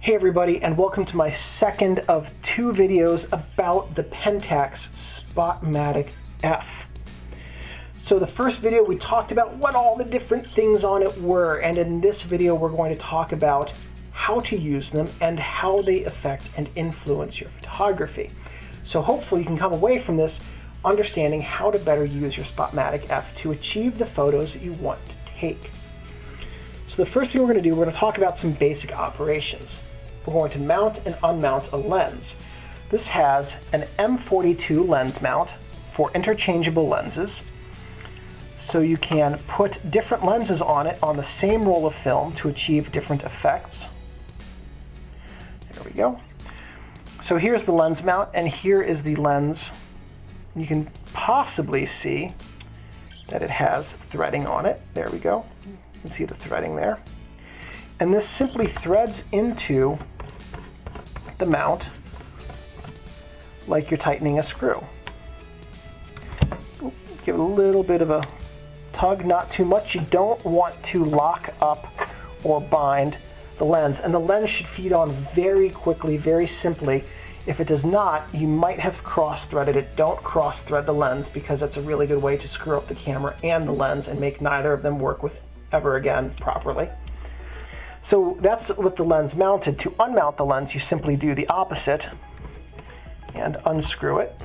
Hey everybody, and welcome to my second of two videos about the Pentax Spotmatic F. So the first video we talked about what all the different things on it were, and in this video we're going to talk about how to use them and how they affect and influence your photography. So hopefully you can come away from this understanding how to better use your Spotmatic F to achieve the photos that you want to take. So the first thing we're going to do, we're going to talk about some basic operations. We're going to mount and unmount a lens. This has an M42 lens mount for interchangeable lenses. So you can put different lenses on it on the same roll of film to achieve different effects. There we go. So here's the lens mount, and here is the lens. You can possibly see that it has threading on it. There we go. You can see the threading there. And this simply threads into the mount like you're tightening a screw. Give it a little bit of a tug, not too much. You don't want to lock up or bind the lens, and the lens should feed on very quickly, very simply. If it does not, you might have cross-threaded it. Don't cross-thread the lens, because that's a really good way to screw up the camera and the lens and make neither of them work with ever again properly. So that's with the lens mounted. To unmount the lens, you simply do the opposite and unscrew it.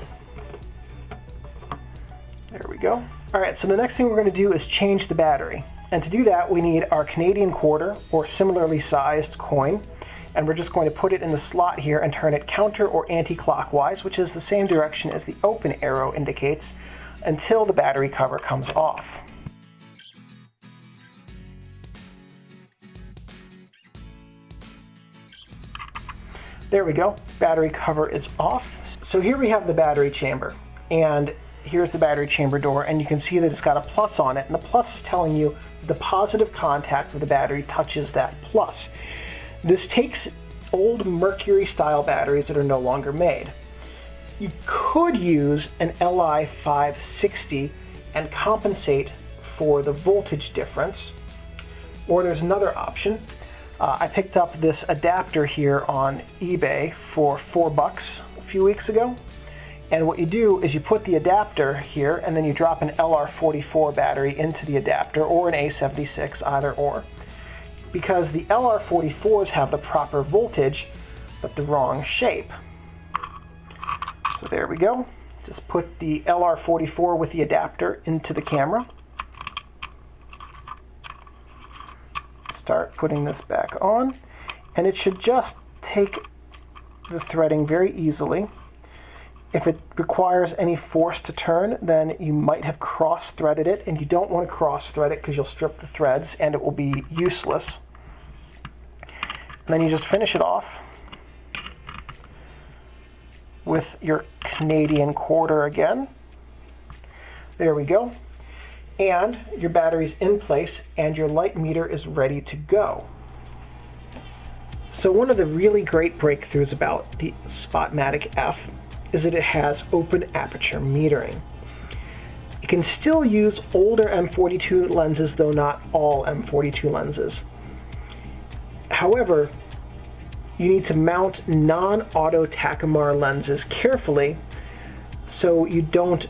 There we go. All right, so the next thing we're going to do is change the battery. And to do that, we need our Canadian quarter or similarly sized coin. And we're just going to put it in the slot here and turn it counter or anti-clockwise, which is the same direction as the open arrow indicates, until the battery cover comes off. There we go, battery cover is off. So here we have the battery chamber, and here's the battery chamber door, and you can see that it's got a plus on it, and the plus is telling you the positive contact of the battery touches that plus. This takes old mercury style batteries that are no longer made. You could use an Li 560 and compensate for the voltage difference, or there's another option. I picked up this adapter here on eBay for $4 a few weeks ago. And what you do is you put the adapter here, and then you drop an LR44 battery into the adapter, or an A76, either or. Because the LR44s have the proper voltage, but the wrong shape. So there we go. Just put the LR44 with the adapter into the camera. Start putting this back on, and it should just take the threading very easily. If it requires any force to turn, then you might have cross-threaded it, and you don't want to cross-thread it because you'll strip the threads and it will be useless. And then you just finish it off with your Canadian quarter again. There we go. And your battery's in place and your light meter is ready to go. So one of the really great breakthroughs about the Spotmatic F is that it has open aperture metering. You can still use older M42 lenses, though not all M42 lenses. However, you need to mount non-auto Takumar lenses carefully so you don't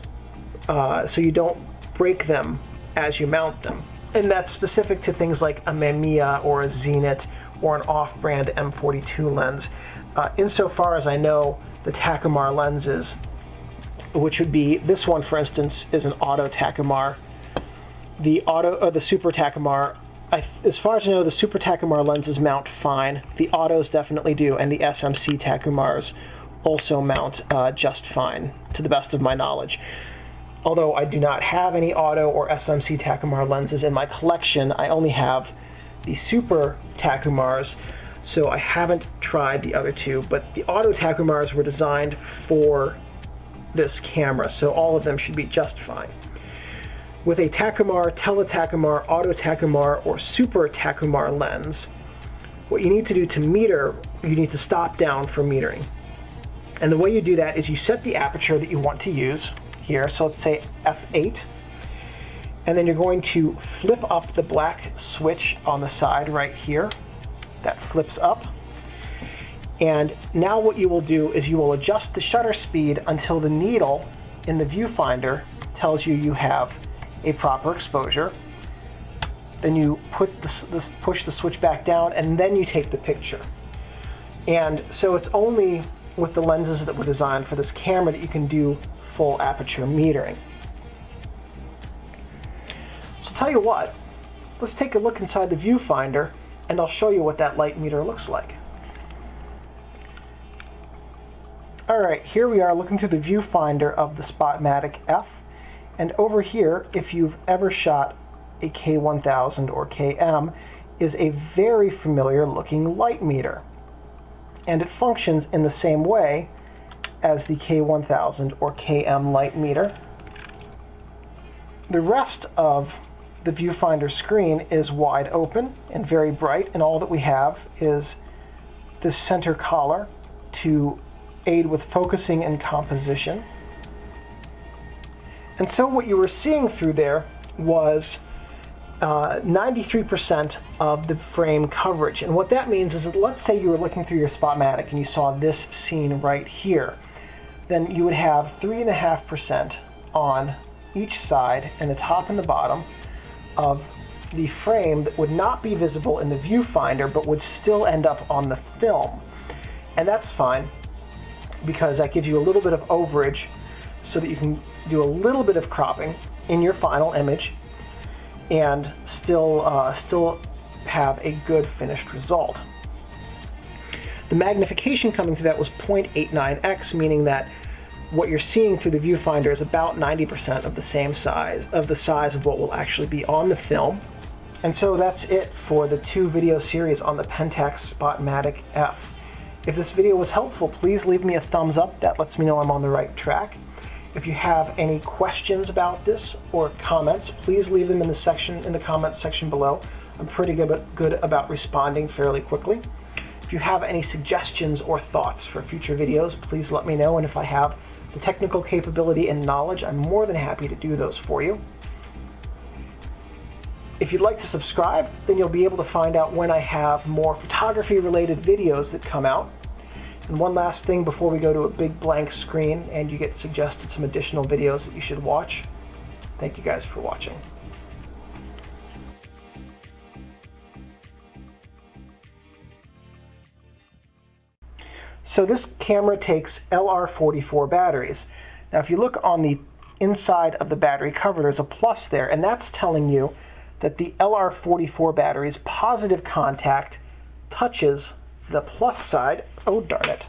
break them as you mount them. And that's specific to things like a Mamiya or a Zenit or an off-brand M42 lens. Insofar as I know, the Takumar lenses, which would be this one, for instance, is an auto Takumar. The Super Takumar, as far as I know, the Super Takumar lenses mount fine. The autos definitely do, and the SMC Takumars also mount just fine, to the best of my knowledge. Although I do not have any auto or SMC Takumar lenses in my collection, I only have the Super Takumars, so I haven't tried the other two, but the auto Takumars were designed for this camera, so all of them should be just fine. With a Takumar, Tele-Takumar, Auto Takumar, or Super Takumar lens, what you need to do to meter, you need to stop down for metering. And the way you do that is you set the aperture that you want to use here, so let's say f8, and then you're going to flip up the black switch on the side right here. That flips up, And now what you will do is you will adjust the shutter speed until the needle in the viewfinder tells you you have a proper exposure. Then you push the switch back down, and then you take the picture. And so it's only with the lenses that were designed for this camera that you can do full aperture metering. So tell you what, let's take a look inside the viewfinder and I'll show you what that light meter looks like. Alright, here we are looking through the viewfinder of the Spotmatic F, and over here, if you've ever shot a K1000 or KM, is a very familiar looking light meter. And it functions in the same way as the K1000 or KM light meter. The rest of the viewfinder screen is wide open and very bright, and all that we have is this center collar to aid with focusing and composition. And so what you were seeing through there was 93% of the frame coverage. And what that means is that, let's say you were looking through your Spotmatic and you saw this scene right here, then you would have 3.5% on each side, and the top and the bottom of the frame that would not be visible in the viewfinder but would still end up on the film. And that's fine, because that gives you a little bit of overage so that you can do a little bit of cropping in your final image and still have a good finished result. The magnification coming through that was 0.89x, meaning that what you're seeing through the viewfinder is about 90% of the same size, of the size of what will actually be on the film. And so that's it for the 2-video series on the Pentax Spotmatic F. If this video was helpful, please leave me a thumbs up. That lets me know I'm on the right track. If you have any questions about this or comments, please leave them in the comments section below. I'm pretty good about responding fairly quickly. If you have any suggestions or thoughts for future videos, please let me know, and if I have the technical capability and knowledge, I'm more than happy to do those for you. If you'd like to subscribe, then you'll be able to find out when I have more photography-related videos that come out. And one last thing before we go to a big blank screen and you get suggested some additional videos that you should watch. Thank you guys for watching. So this camera takes LR44 batteries. Now if you look on the inside of the battery cover, there's a plus there, and that's telling you that the LR44 battery's positive contact touches the plus side. Oh, darn it.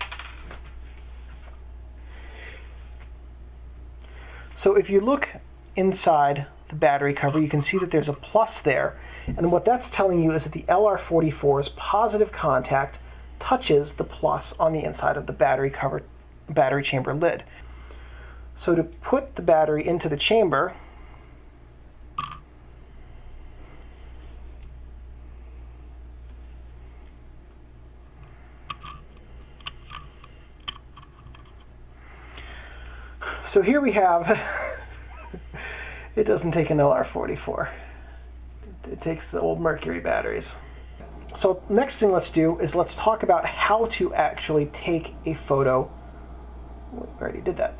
So if you look inside the battery cover, you can see that there's a plus there. And what that's telling you is that the LR44's positive contact touches the plus on the inside of the battery chamber lid. So to put the battery into the chamber, so here we have, it doesn't take an LR44. It takes the old Mercury batteries. So next thing let's do is let's talk about how to actually take a photo. We already did that.